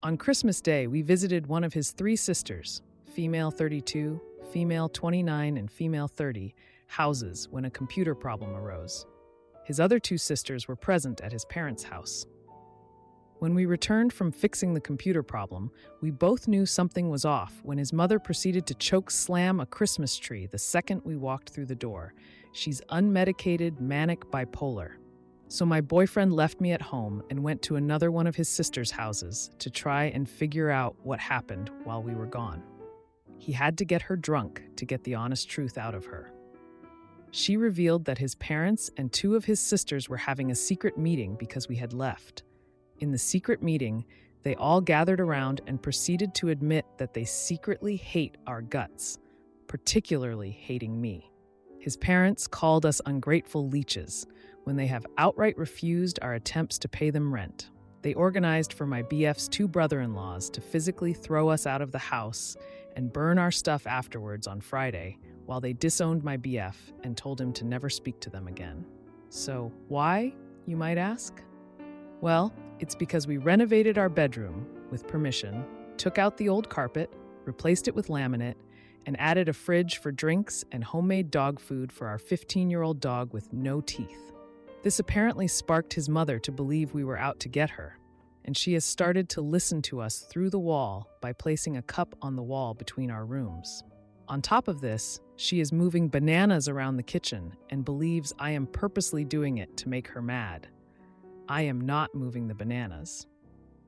On Christmas Day, we visited one of his three sisters, female 32, female 29, and female 30, houses when a computer problem arose. His other two sisters were present at his parents' house. When we returned from fixing the computer problem, we both knew something was off when his mother proceeded to choke slam a Christmas tree the second we walked through the door. She's unmedicated, manic bipolar. So my boyfriend left me at home and went to another one of his sister's houses to try and figure out what happened while we were gone. He had to get her drunk to get the honest truth out of her. She revealed that his parents and two of his sisters were having a secret meeting because we had left. In the secret meeting, they all gathered around and proceeded to admit that they secretly hate our guts, particularly hating me. His parents called us ungrateful leeches when they have outright refused our attempts to pay them rent. They organized for my BF's two brother-in-laws to physically throw us out of the house and burn our stuff afterwards on Friday, while they disowned my BF and told him to never speak to them again. So why, you might ask? Well, it's because we renovated our bedroom with permission, took out the old carpet, replaced it with laminate, and added a fridge for drinks and homemade dog food for our 15-year-old dog with no teeth. This apparently sparked his mother to believe we were out to get her, and she has started to listen to us through the wall by placing a cup on the wall between our rooms. On top of this, she is moving bananas around the kitchen and believes I am purposely doing it to make her mad. I am not moving the bananas.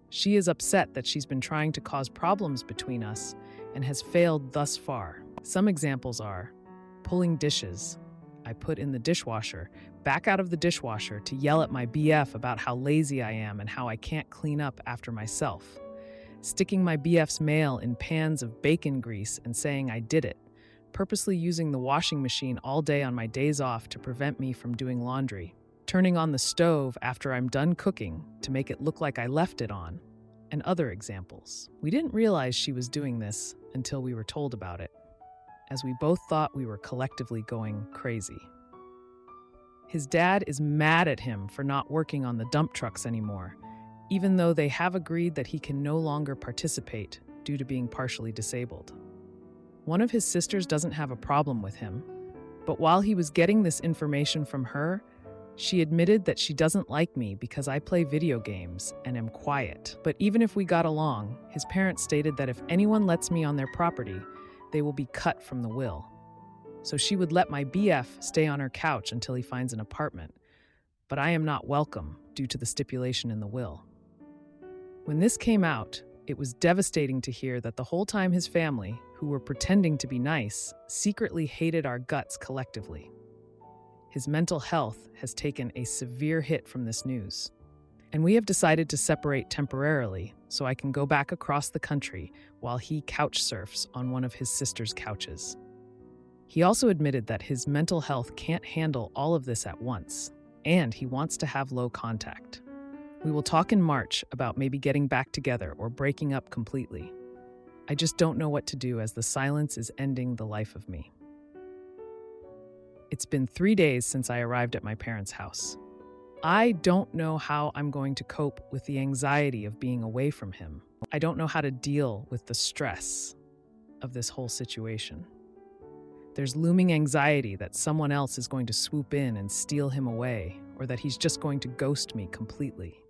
She is upset that she's been trying to cause problems between us and has failed thus far. Some examples are pulling dishes I put in the dishwasher back out of the dishwasher to yell at my BF about how lazy I am and how I can't clean up after myself, sticking my BF's mail in pans of bacon grease and saying I did it, purposely using the washing machine all day on my days off to prevent me from doing laundry, turning on the stove after I'm done cooking to make it look like I left it on, and other examples. We didn't realize she was doing this until we were told about it, as we both thought we were collectively going crazy. His dad is mad at him for not working on the dump trucks anymore, even though they have agreed that he can no longer participate due to being partially disabled. One of his sisters doesn't have a problem with him, but while he was getting this information from her, she admitted that she doesn't like me because I play video games and am quiet. But even if we got along, his parents stated that if anyone lets me on their property, they will be cut from the will. So she would let my BF stay on her couch until he finds an apartment, but I am not welcome due to the stipulation in the will. When this came out, it was devastating to hear that the whole time his family, who were pretending to be nice, secretly hated our guts collectively. His mental health has taken a severe hit from this news, and we have decided to separate temporarily so I can go back across the country while he couch surfs on one of his sister's couches. He also admitted that his mental health can't handle all of this at once, and he wants to have low contact. We will talk in March about maybe getting back together or breaking up completely. I just don't know what to do as the silence is ending the life of me. It's been 3 days since I arrived at my parents' house. I don't know how I'm going to cope with the anxiety of being away from him. I don't know how to deal with the stress of this whole situation. There's looming anxiety that someone else is going to swoop in and steal him away, or that he's just going to ghost me completely.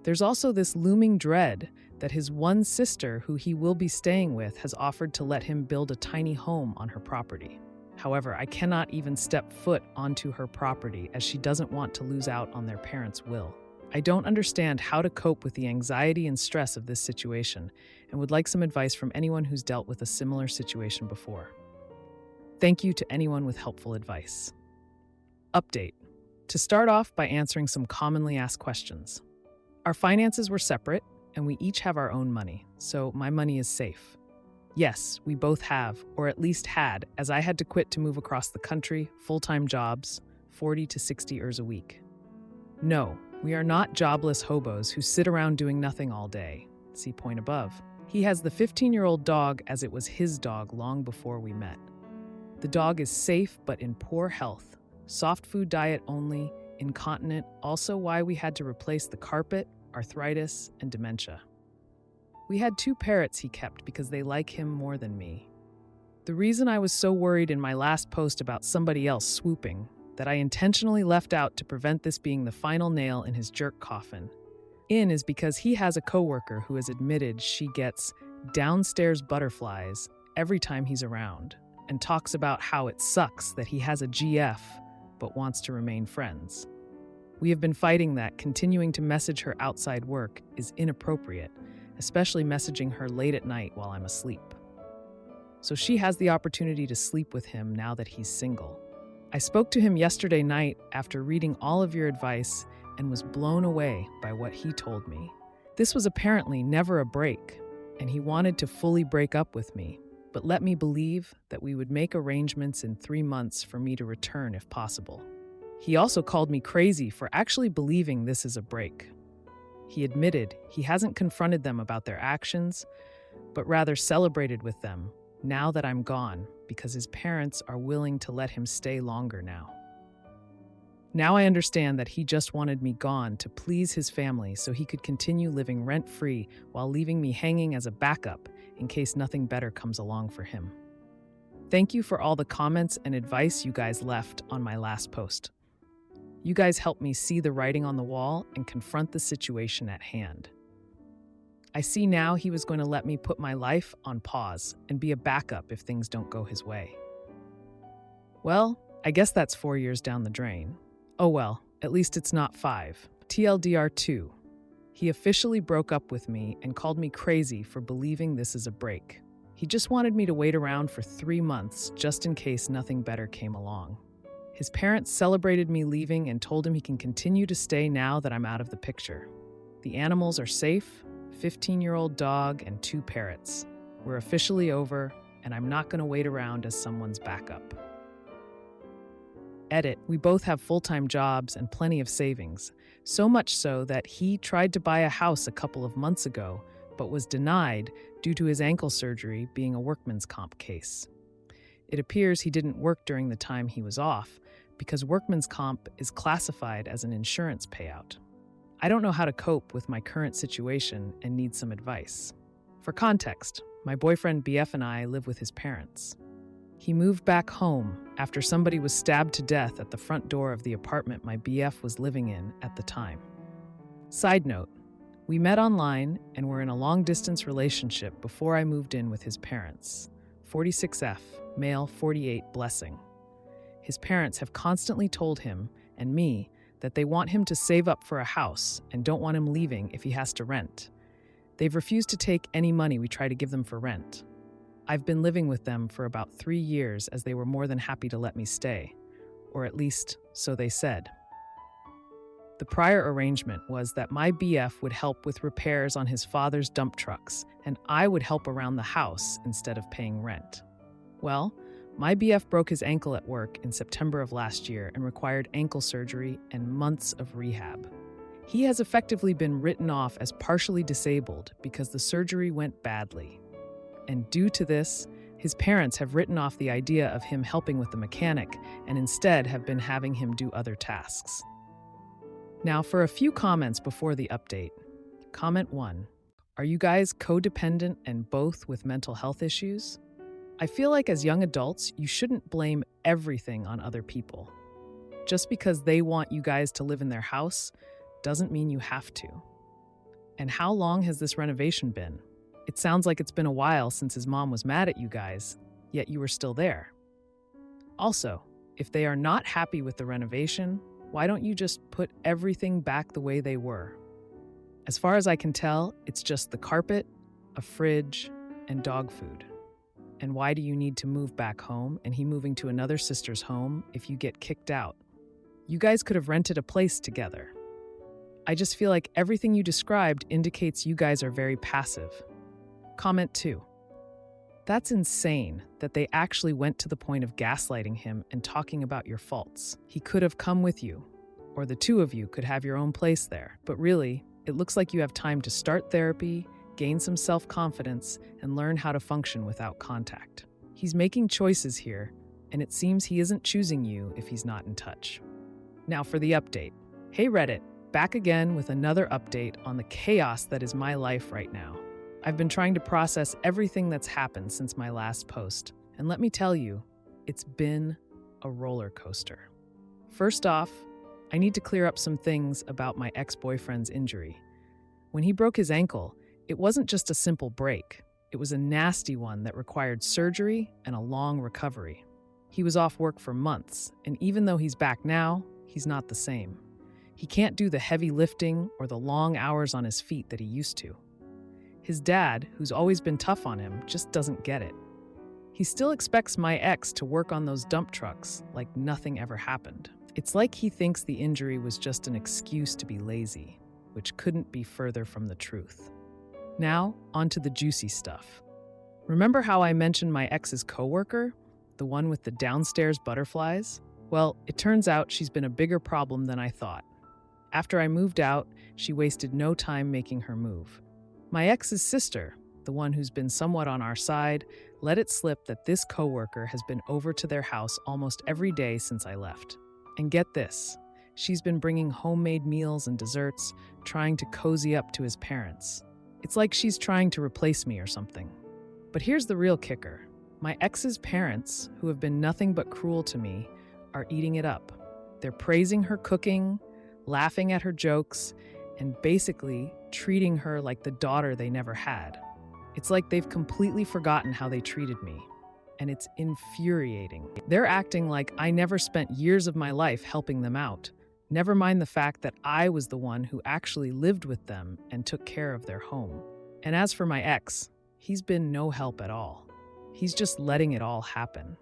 There's also this looming dread that his one sister, who he will be staying with, has offered to let him build a tiny home on her property. However, I cannot even step foot onto her property as she doesn't want to lose out on their parents' will. I don't understand how to cope with the anxiety and stress of this situation and would like some advice from anyone who's dealt with a similar situation before. Thank you to anyone with helpful advice. Update. To start off by answering some commonly asked questions. Our finances were separate and we each have our own money, so my money is safe. Yes, we both have, or at least had, as I had to quit to move across the country, full-time jobs, 40 to 60 hours a week. No, we are not jobless hobos who sit around doing nothing all day. See point above. He has the 15-year-old dog as it was his dog long before we met. The dog is safe but in poor health, soft food diet only, incontinent, also why we had to replace the carpet, arthritis, and dementia. We had 2 parrots he kept because they like him more than me. The reason I was so worried in my last post about somebody else swooping, that I intentionally left out to prevent this being the final nail in his jerk coffin, is because he has a coworker who has admitted she gets downstairs butterflies every time he's around and talks about how it sucks that he has a GF but wants to remain friends. We have been fighting that continuing to message her outside work is inappropriate, especially messaging her late at night while I'm asleep. So she has the opportunity to sleep with him now that he's single. I spoke to him yesterday night after reading all of your advice and was blown away by what he told me. This was apparently never a break, and he wanted to fully break up with me, but let me believe that we would make arrangements in 3 months for me to return if possible. He also called me crazy for actually believing this is a break. He admitted he hasn't confronted them about their actions, but rather celebrated with them now that I'm gone because his parents are willing to let him stay longer now. Now I understand that he just wanted me gone to please his family so he could continue living rent-free while leaving me hanging as a backup in case nothing better comes along for him. Thank you for all the comments and advice you guys left on my last post. You guys helped me see the writing on the wall and confront the situation at hand. I see now he was going to let me put my life on pause and be a backup if things don't go his way. Well, I guess that's 4 years down the drain. Oh well, at least it's not 5. TLDR 2. He officially broke up with me and called me crazy for believing this is a break. He just wanted me to wait around for 3 months just in case nothing better came along. His parents celebrated me leaving and told him he can continue to stay now that I'm out of the picture. The animals are safe, 15-year-old dog and 2 parrots. We're officially over, and I'm not going to wait around as someone's backup. Edit, we both have full-time jobs and plenty of savings, so much so that he tried to buy a house a couple of months ago, but was denied due to his ankle surgery being a workman's comp case. It appears he didn't work during the time he was off, because workman's comp is classified as an insurance payout. I don't know how to cope with my current situation and need some advice. For context, my boyfriend BF and I live with his parents. He moved back home after somebody was stabbed to death at the front door of the apartment my BF was living in at the time. Side note, we met online and were in a long-distance relationship before I moved in with his parents. 46F, male 48 blessing. His parents have constantly told him and me that they want him to save up for a house and don't want him leaving if he has to rent. They've refused to take any money we try to give them for rent. I've been living with them for about 3 years as they were more than happy to let me stay, or at least so they said. The prior arrangement was that my BF would help with repairs on his father's dump trucks and I would help around the house instead of paying rent. Well, my BF broke his ankle at work in September of last year and required ankle surgery and months of rehab. He has effectively been written off as partially disabled because the surgery went badly. And due to this, his parents have written off the idea of him helping with the mechanic and instead have been having him do other tasks. Now for a few comments before the update. Comment 1. Are you guys codependent and both with mental health issues? I feel like as young adults, you shouldn't blame everything on other people. Just because they want you guys to live in their house doesn't mean you have to. And how long has this renovation been? It sounds like it's been a while since his mom was mad at you guys, yet you were still there. Also, if they are not happy with the renovation, why don't you just put everything back the way they were? As far as I can tell, it's just the carpet, a fridge, and dog food. And why do you need to move back home and he moving to another sister's home if you get kicked out? You guys could have rented a place together. I just feel like everything you described indicates you guys are very passive. Comment 2. That's insane that they actually went to the point of gaslighting him and talking about your faults. He could have come with you, or the 2 of you could have your own place there. But really, it looks like you have time to start therapy, gain some self-confidence, and learn how to function without contact. He's making choices here, and it seems he isn't choosing you if he's not in touch. Now for the update. Hey Reddit, back again with another update on the chaos that is my life right now. I've been trying to process everything that's happened since my last post, and let me tell you, it's been a roller coaster. First off, I need to clear up some things about my ex-boyfriend's injury. When he broke his ankle, it wasn't just a simple break. It was a nasty one that required surgery and a long recovery. He was off work for months, and even though he's back now, he's not the same. He can't do the heavy lifting or the long hours on his feet that he used to. His dad, who's always been tough on him, just doesn't get it. He still expects my ex to work on those dump trucks like nothing ever happened. It's like he thinks the injury was just an excuse to be lazy, which couldn't be further from the truth. Now, onto the juicy stuff. Remember how I mentioned my ex's coworker, the one with the downstairs butterflies? Well, it turns out she's been a bigger problem than I thought. After I moved out, she wasted no time making her move. My ex's sister, the one who's been somewhat on our side, let it slip that this coworker has been over to their house almost every day since I left. And get this, she's been bringing homemade meals and desserts, trying to cozy up to his parents. It's like she's trying to replace me or something. But here's the real kicker. My ex's parents, who have been nothing but cruel to me, are eating it up. They're praising her cooking, laughing at her jokes, and basically treating her like the daughter they never had. It's like they've completely forgotten how they treated me. And it's infuriating. They're acting like I never spent years of my life helping them out. Never mind the fact that I was the one who actually lived with them and took care of their home. And as for my ex, he's been no help at all. He's just letting it all happen.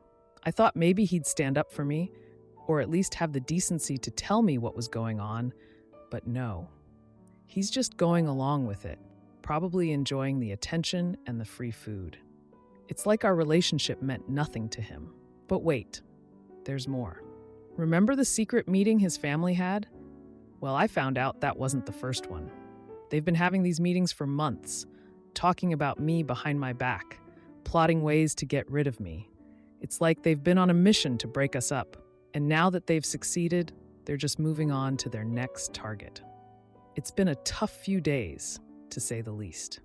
I thought maybe he'd stand up for me, or at least have the decency to tell me what was going on, but no. He's just going along with it, probably enjoying the attention and the free food. It's like our relationship meant nothing to him. But wait, there's more. Remember the secret meeting his family had? Well, I found out that wasn't the first one. They've been having these meetings for months, talking about me behind my back, plotting ways to get rid of me. It's like they've been on a mission to break us up, and now that they've succeeded, they're just moving on to their next target. It's been a tough few days, to say the least.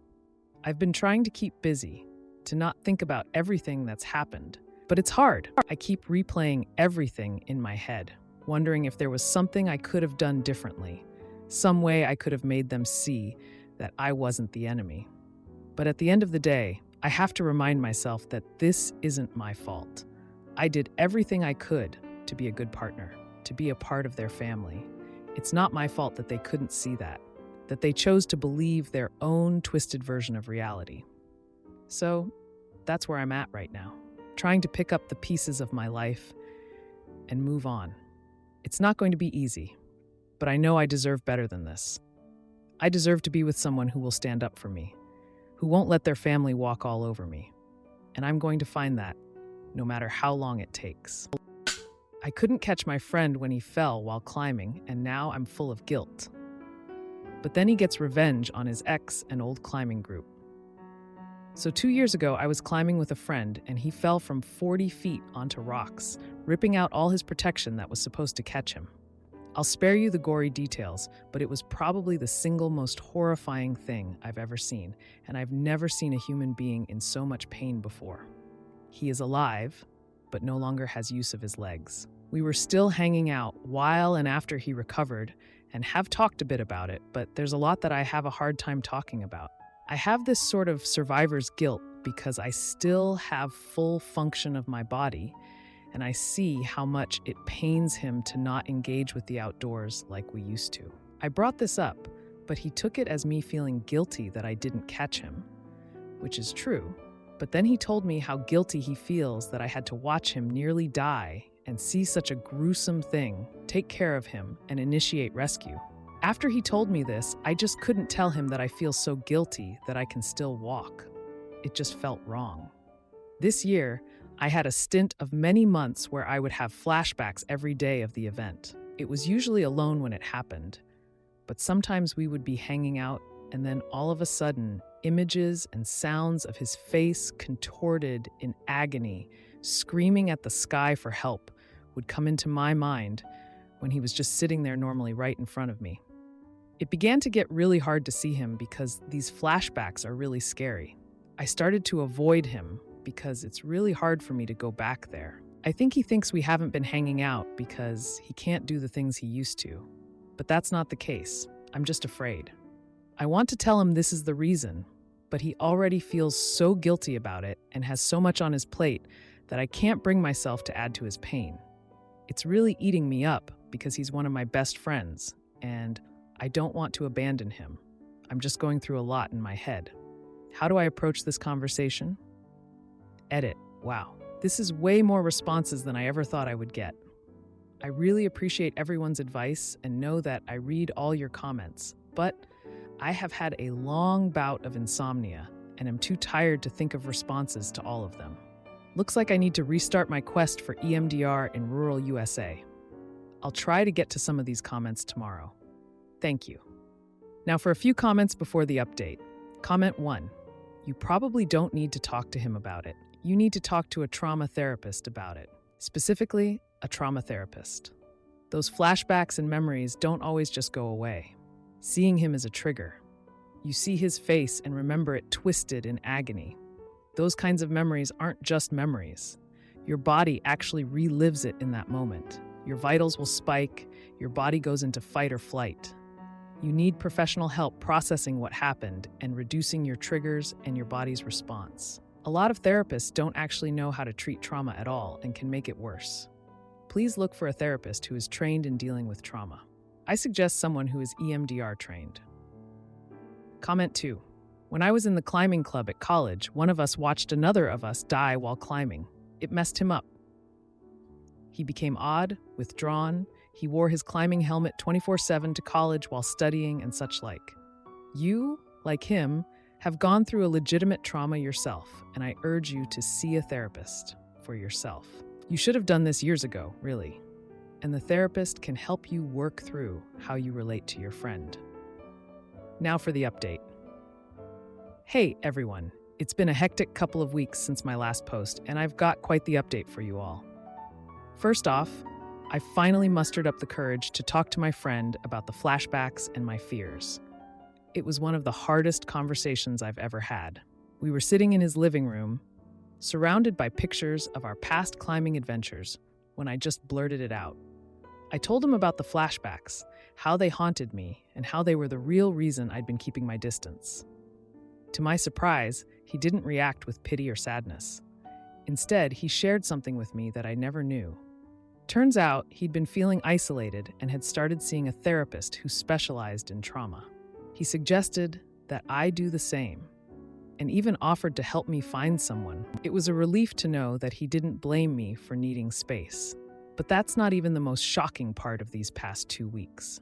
I've been trying to keep busy, to not think about everything that's happened. But it's hard. I keep replaying everything in my head, wondering if there was something I could have done differently, some way I could have made them see that I wasn't the enemy. But at the end of the day, I have to remind myself that this isn't my fault. I did everything I could to be a good partner, to be a part of their family. It's not my fault that they couldn't see that they chose to believe their own twisted version of reality. So, that's where I'm at right now, trying to pick up the pieces of my life and move on. It's not going to be easy, but I know I deserve better than this. I deserve to be with someone who will stand up for me, who won't let their family walk all over me. And I'm going to find that, no matter how long it takes. I couldn't catch my friend when he fell while climbing, and now I'm full of guilt. But then he gets revenge on his ex and old climbing group. So 2 years ago, I was climbing with a friend, and he fell from 40 feet onto rocks, ripping out all his protection that was supposed to catch him. I'll spare you the gory details, but it was probably the single most horrifying thing I've ever seen, and I've never seen a human being in so much pain before. He is alive, but no longer has use of his legs. We were still hanging out while and after he recovered, and have talked a bit about it, but there's a lot that I have a hard time talking about. I have this sort of survivor's guilt because I still have full function of my body, and I see how much it pains him to not engage with the outdoors like we used to. I brought this up, but he took it as me feeling guilty that I didn't catch him, which is true. But then he told me how guilty he feels that I had to watch him nearly die and see such a gruesome thing, take care of him, and initiate rescue. After he told me this, I just couldn't tell him that I feel so guilty that I can still walk. It just felt wrong. This year, I had a stint of many months where I would have flashbacks every day of the event. It was usually alone when it happened, but sometimes we would be hanging out, and then all of a sudden, images and sounds of his face contorted in agony, screaming at the sky for help, would come into my mind when he was just sitting there normally right in front of me. It began to get really hard to see him because these flashbacks are really scary. I started to avoid him because it's really hard for me to go back there. I think he thinks we haven't been hanging out because he can't do the things he used to. But that's not the case. I'm just afraid. I want to tell him this is the reason, but he already feels so guilty about it and has so much on his plate that I can't bring myself to add to his pain. It's really eating me up because he's one of my best friends, and I don't want to abandon him. I'm just going through a lot in my head. How do I approach this conversation? Edit. Wow. This is way more responses than I ever thought I would get. I really appreciate everyone's advice and know that I read all your comments, but I have had a long bout of insomnia and am too tired to think of responses to all of them. Looks like I need to restart my quest for EMDR in rural USA. I'll try to get to some of these comments tomorrow. Thank you. Now for a few comments before the update. Comment 1. You probably don't need to talk to him about it. You need to talk to a trauma therapist about it. Specifically, a trauma therapist. Those flashbacks and memories don't always just go away. Seeing him is a trigger. You see his face and remember it twisted in agony. Those kinds of memories aren't just memories. Your body actually relives it in that moment. Your vitals will spike, your body goes into fight or flight. You need professional help processing what happened and reducing your triggers and your body's response. A lot of therapists don't actually know how to treat trauma at all and can make it worse. Please look for a therapist who is trained in dealing with trauma. I suggest someone who is EMDR trained. Comment 2. When I was in the climbing club at college, one of us watched another of us die while climbing. It messed him up. He became odd, withdrawn. He wore his climbing helmet 24/7 to college while studying and such like. You, like him, have gone through a legitimate trauma yourself, and I urge you to see a therapist for yourself. You should have done this years ago, really. And the therapist can help you work through how you relate to your friend. Now for the update. Hey, everyone. It's been a hectic couple of weeks since my last post, and I've got quite the update for you all. First off, I finally mustered up the courage to talk to my friend about the flashbacks and my fears. It was one of the hardest conversations I've ever had. We were sitting in his living room, surrounded by pictures of our past climbing adventures, when I just blurted it out. I told him about the flashbacks, how they haunted me, and how they were the real reason I'd been keeping my distance. To my surprise, he didn't react with pity or sadness. Instead, he shared something with me that I never knew. Turns out, he'd been feeling isolated and had started seeing a therapist who specialized in trauma. He suggested that I do the same, and even offered to help me find someone. It was a relief to know that he didn't blame me for needing space. But that's not even the most shocking part of these past 2 weeks.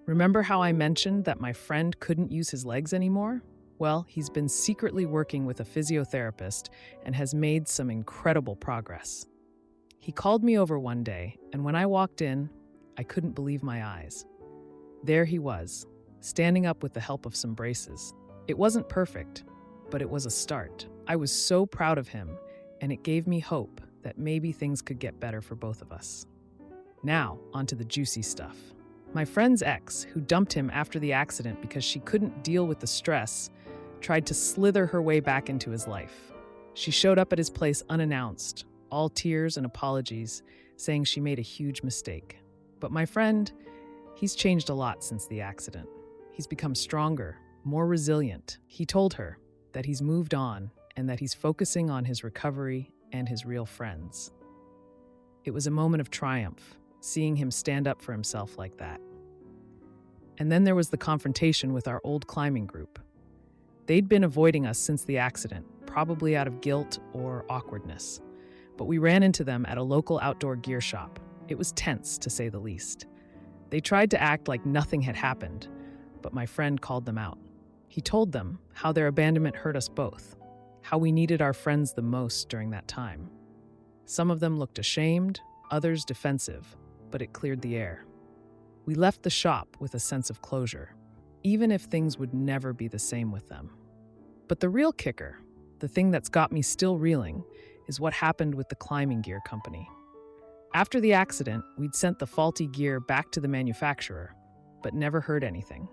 Remember how I mentioned that my friend couldn't use his legs anymore? Well, he's been secretly working with a physiotherapist and has made some incredible progress. He called me over one day, and when I walked in, I couldn't believe my eyes. There he was, standing up with the help of some braces. It wasn't perfect, but it was a start. I was so proud of him, and it gave me hope that maybe things could get better for both of us. Now, onto the juicy stuff. My friend's ex, who dumped him after the accident because she couldn't deal with the stress, tried to slither her way back into his life. She showed up at his place unannounced, all tears and apologies, saying she made a huge mistake. But my friend, he's changed a lot since the accident. He's become stronger, more resilient. He told her that he's moved on and that he's focusing on his recovery and his real friends. It was a moment of triumph, seeing him stand up for himself like that. And then there was the confrontation with our old climbing group. They'd been avoiding us since the accident, probably out of guilt or awkwardness. But we ran into them at a local outdoor gear shop. It was tense, to say the least. They tried to act like nothing had happened, but my friend called them out. He told them how their abandonment hurt us both, how we needed our friends the most during that time. Some of them looked ashamed, others defensive, but it cleared the air. We left the shop with a sense of closure, even if things would never be the same with them. But the real kicker, the thing that's got me still reeling, is what happened with the climbing gear company. After the accident, we'd sent the faulty gear back to the manufacturer, but never heard anything.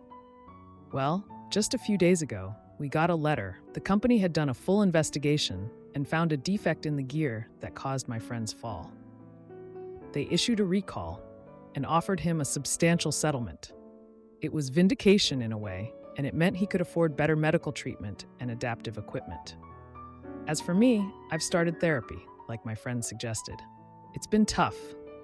Well, just a few days ago, we got a letter. The company had done a full investigation and found a defect in the gear that caused my friend's fall. They issued a recall and offered him a substantial settlement. It was vindication in a way, and it meant he could afford better medical treatment and adaptive equipment. As for me, I've started therapy, like my friend suggested. It's been tough,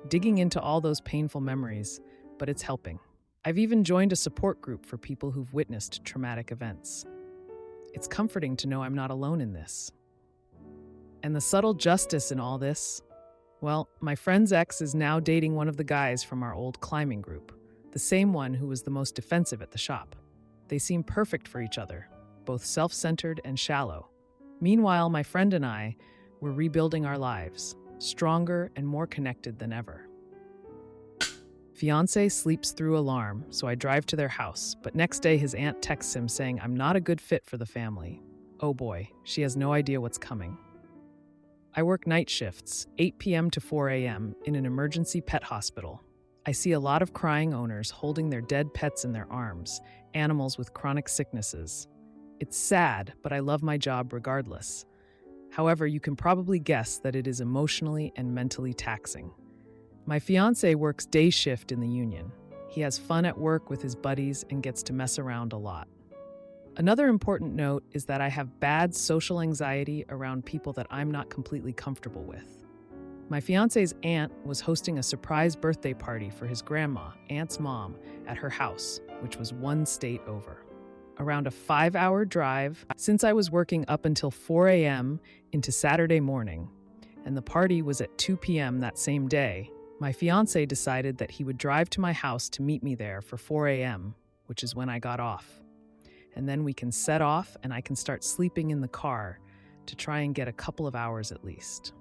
digging into all those painful memories, but it's helping. I've even joined a support group for people who've witnessed traumatic events. It's comforting to know I'm not alone in this. And the subtle justice in all this? Well, my friend's ex is now dating one of the guys from our old climbing group, the same one who was the most defensive at the shop. They seem perfect for each other, both self-centered and shallow. Meanwhile, my friend and I were rebuilding our lives, stronger and more connected than ever. Fiancé sleeps through alarm, so I drive to their house, but next day his aunt texts him saying I'm not a good fit for the family. Oh boy, she has no idea what's coming. I work night shifts, 8 p.m. to 4 a.m., in an emergency pet hospital. I see a lot of crying owners holding their dead pets in their arms, animals with chronic sicknesses. It's sad, but I love my job regardless. However, you can probably guess that it is emotionally and mentally taxing. My fiancé works day shift in the union. He has fun at work with his buddies and gets to mess around a lot. Another important note is that I have bad social anxiety around people that I'm not completely comfortable with. My fiancé's aunt was hosting a surprise birthday party for his grandma, aunt's mom, at her house, which was one state over. Around a 5-hour drive, since I was working up until 4 a.m. into Saturday morning, and the party was at 2 p.m. that same day, my fiancé decided that he would drive to my house to meet me there for 4 a.m., which is when I got off. And then we can set off and I can start sleeping in the car to try and get a couple of hours at least.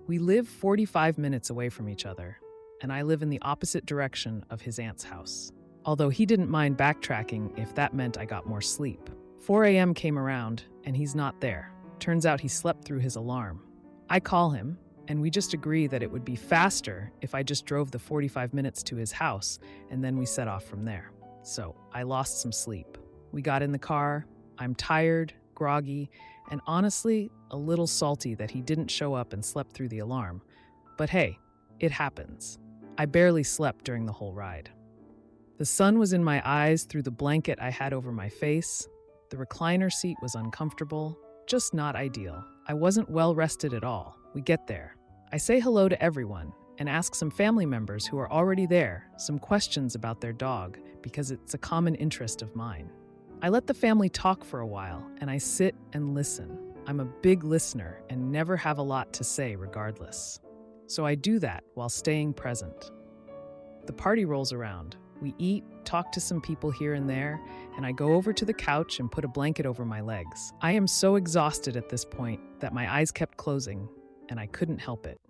We live 45 minutes away from each other, and I live in the opposite direction of his aunt's house. Although he didn't mind backtracking if that meant I got more sleep. 4 a.m. came around, and he's not there. Turns out he slept through his alarm. I call him, and we just agree that it would be faster if I just drove the 45 minutes to his house, and then we set off from there. So I lost some sleep. We got in the car. I'm tired, groggy, and honestly, a little salty that he didn't show up and slept through the alarm. But hey, it happens. I barely slept during the whole ride. The sun was in my eyes through the blanket I had over my face. The recliner seat was uncomfortable, just not ideal. I wasn't well rested at all. We get there. I say hello to everyone and ask some family members who are already there some questions about their dog because it's a common interest of mine. I let the family talk for a while and I sit and listen. I'm a big listener and never have a lot to say regardless. So I do that while staying present. The party rolls around. We eat, talk to some people here and there, and I go over to the couch and put a blanket over my legs. I am so exhausted at this point that my eyes kept closing, and I couldn't help it.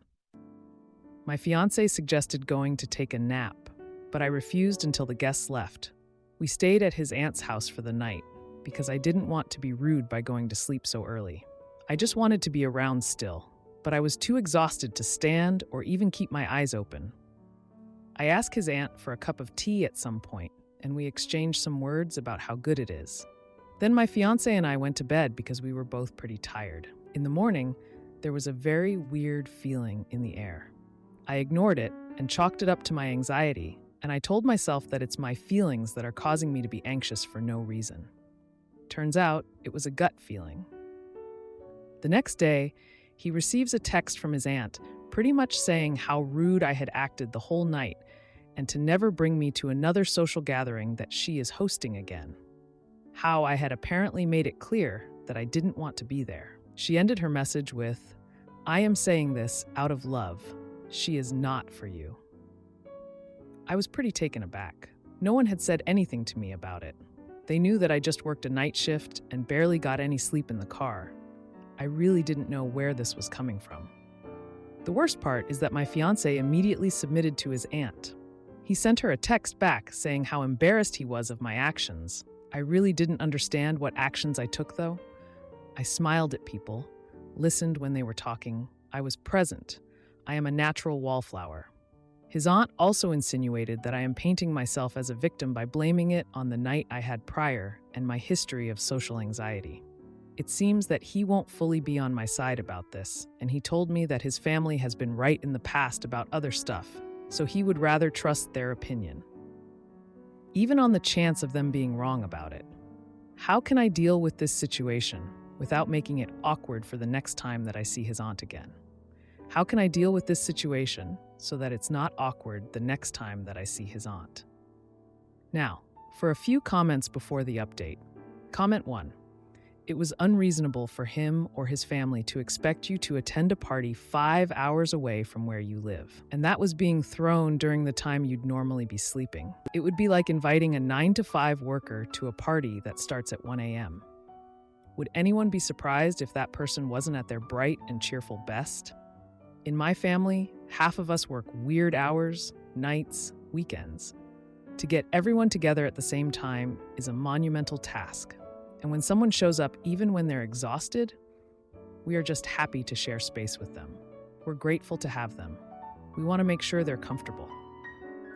My fiancé suggested going to take a nap, but I refused until the guests left. We stayed at his aunt's house for the night because I didn't want to be rude by going to sleep so early. I just wanted to be around still, but I was too exhausted to stand or even keep my eyes open. I asked his aunt for a cup of tea at some point, and we exchanged some words about how good it is. Then my fiancé and I went to bed because we were both pretty tired. In the morning, there was a very weird feeling in the air. I ignored it and chalked it up to my anxiety, and I told myself that it's my feelings that are causing me to be anxious for no reason. Turns out, it was a gut feeling. The next day, he receives a text from his aunt pretty much saying how rude I had acted the whole night and to never bring me to another social gathering that she is hosting again. How I had apparently made it clear that I didn't want to be there. She ended her message with, "I am saying this out of love. She is not for you." I was pretty taken aback. No one had said anything to me about it. They knew that I just worked a night shift and barely got any sleep in the car. I really didn't know where this was coming from. The worst part is that my fiancé immediately submitted to his aunt. He sent her a text back saying how embarrassed he was of my actions. I really didn't understand what actions I took, though. I smiled at people, listened when they were talking. I was present. I am a natural wallflower. His aunt also insinuated that I am painting myself as a victim by blaming it on the night I had prior and my history of social anxiety. It seems that he won't fully be on my side about this, and he told me that his family has been right in the past about other stuff, so he would rather trust their opinion, even on the chance of them being wrong about it. How can I deal with this situation without making it awkward for the next time that I see his aunt again? How can I deal with this situation so that it's not awkward the next time that I see his aunt? Now, for a few comments before the update. Comment 1. It was unreasonable for him or his family to expect you to attend a party 5 hours away from where you live, and that was being thrown during the time you'd normally be sleeping. It would be like inviting a 9-to-5 worker to a party that starts at 1 a.m. Would anyone be surprised if that person wasn't at their bright and cheerful best? In my family, half of us work weird hours, nights, weekends. To get everyone together at the same time is a monumental task. And when someone shows up even when they're exhausted, we are just happy to share space with them. We're grateful to have them. We want to make sure they're comfortable.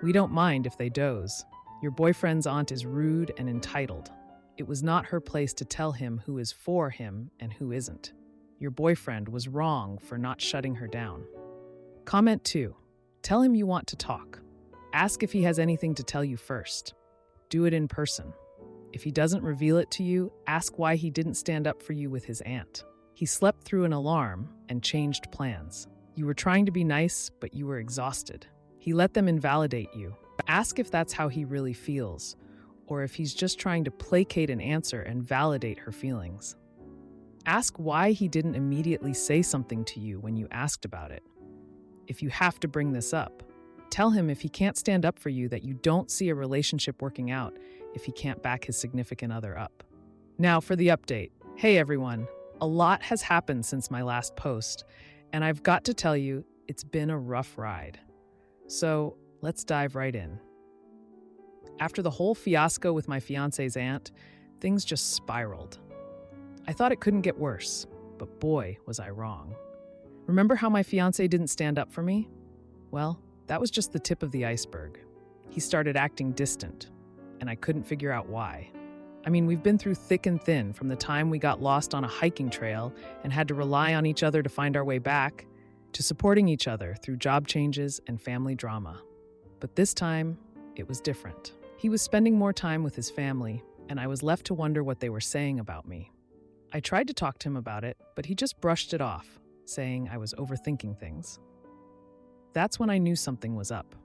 We don't mind if they doze. Your boyfriend's aunt is rude and entitled. It was not her place to tell him who is for him and who isn't. Your boyfriend was wrong for not shutting her down. Comment 2. Tell him you want to talk. Ask if he has anything to tell you first. Do it in person. If he doesn't reveal it to you, ask why he didn't stand up for you with his aunt. He slept through an alarm and changed plans. You were trying to be nice, but you were exhausted. He let them invalidate you. Ask if that's how he really feels, or if he's just trying to placate an answer and validate her feelings. Ask why he didn't immediately say something to you when you asked about it. If you have to bring this up, tell him if he can't stand up for you that you don't see a relationship working out if he can't back his significant other up. Now for the update. Hey everyone, a lot has happened since my last post, and I've got to tell you, it's been a rough ride. So let's dive right in. After the whole fiasco with my fiance's aunt, things just spiraled. I thought it couldn't get worse, but boy, was I wrong. Remember how my fiance didn't stand up for me? Well, that was just the tip of the iceberg. He started acting distant, and I couldn't figure out why. I mean, we've been through thick and thin from the time we got lost on a hiking trail and had to rely on each other to find our way back, to supporting each other through job changes and family drama. But this time, it was different. He was spending more time with his family, and I was left to wonder what they were saying about me. I tried to talk to him about it, but he just brushed it off, saying I was overthinking things. That's when I knew something was up.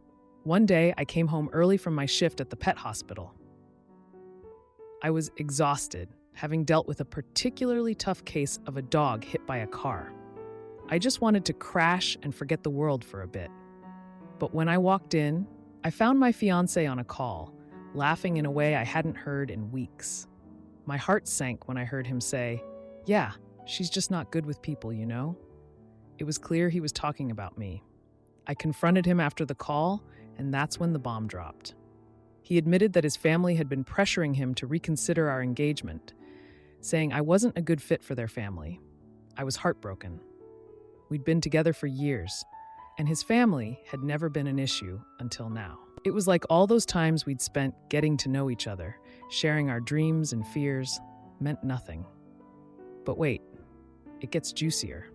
One day, I came home early from my shift at the pet hospital. I was exhausted, having dealt with a particularly tough case of a dog hit by a car. I just wanted to crash and forget the world for a bit. But when I walked in, I found my fiancé on a call, laughing in a way I hadn't heard in weeks. My heart sank when I heard him say, "Yeah, she's just not good with people, you know?" It was clear he was talking about me. I confronted him after the call, and that's when the bomb dropped. He admitted that his family had been pressuring him to reconsider our engagement, saying I wasn't a good fit for their family. I was heartbroken. We'd been together for years, and his family had never been an issue until now. It was like all those times we'd spent getting to know each other, sharing our dreams and fears, meant nothing. But wait, it gets juicier.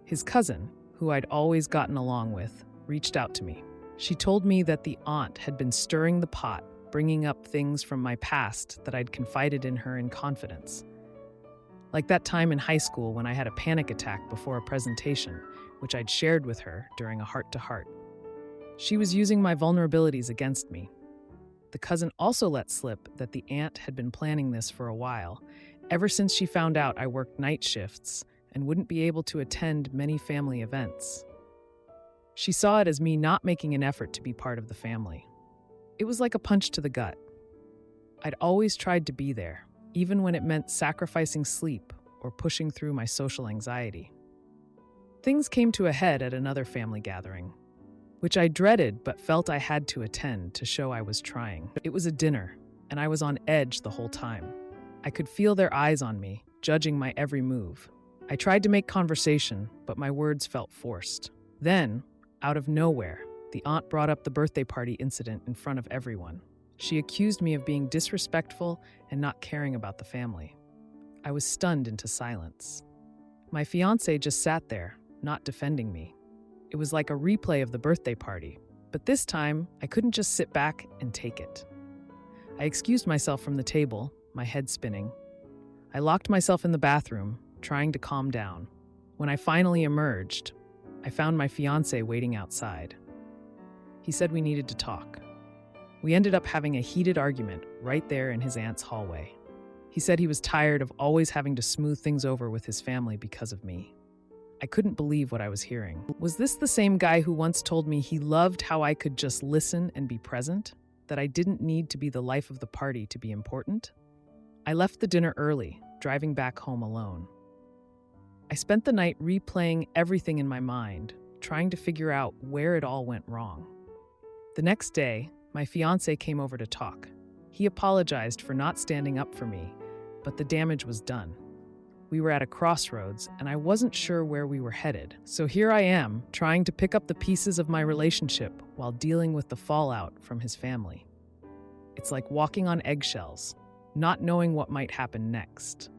His cousin, who I'd always gotten along with, reached out to me. She told me that the aunt had been stirring the pot, bringing up things from my past that I'd confided in her in confidence. Like that time in high school when I had a panic attack before a presentation, which I'd shared with her during a heart-to-heart. She was using my vulnerabilities against me. The cousin also let slip that the aunt had been planning this for a while, ever since she found out I worked night shifts and wouldn't be able to attend many family events. She saw it as me not making an effort to be part of the family. It was like a punch to the gut. I'd always tried to be there, even when it meant sacrificing sleep or pushing through my social anxiety. Things came to a head at another family gathering, which I dreaded but felt I had to attend to show I was trying. It was a dinner, and I was on edge the whole time. I could feel their eyes on me, judging my every move. I tried to make conversation, but my words felt forced. Then, out of nowhere, the aunt brought up the birthday party incident in front of everyone. She accused me of being disrespectful and not caring about the family. I was stunned into silence. My fiancé just sat there, not defending me. It was like a replay of the birthday party, but this time I couldn't just sit back and take it. I excused myself from the table, my head spinning. I locked myself in the bathroom, trying to calm down. When I finally emerged, I found my fiancé waiting outside. He said we needed to talk. We ended up having a heated argument right there in his aunt's hallway. He said he was tired of always having to smooth things over with his family because of me. I couldn't believe what I was hearing. Was this the same guy who once told me he loved how I could just listen and be present? That I didn't need to be the life of the party to be important? I left the dinner early, driving back home alone. I spent the night replaying everything in my mind, trying to figure out where it all went wrong. The next day, my fiancé came over to talk. He apologized for not standing up for me, but the damage was done. We were at a crossroads, and I wasn't sure where we were headed. So here I am, trying to pick up the pieces of my relationship while dealing with the fallout from his family. It's like walking on eggshells, not knowing what might happen next.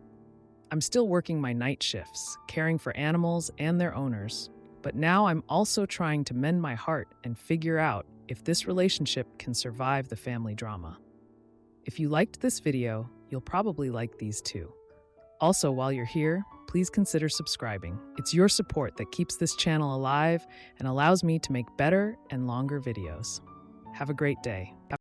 I'm still working my night shifts, caring for animals and their owners, but now I'm also trying to mend my heart and figure out if this relationship can survive the family drama. If you liked this video, you'll probably like these too. Also, while you're here, please consider subscribing. It's your support that keeps this channel alive and allows me to make better and longer videos. Have a great day.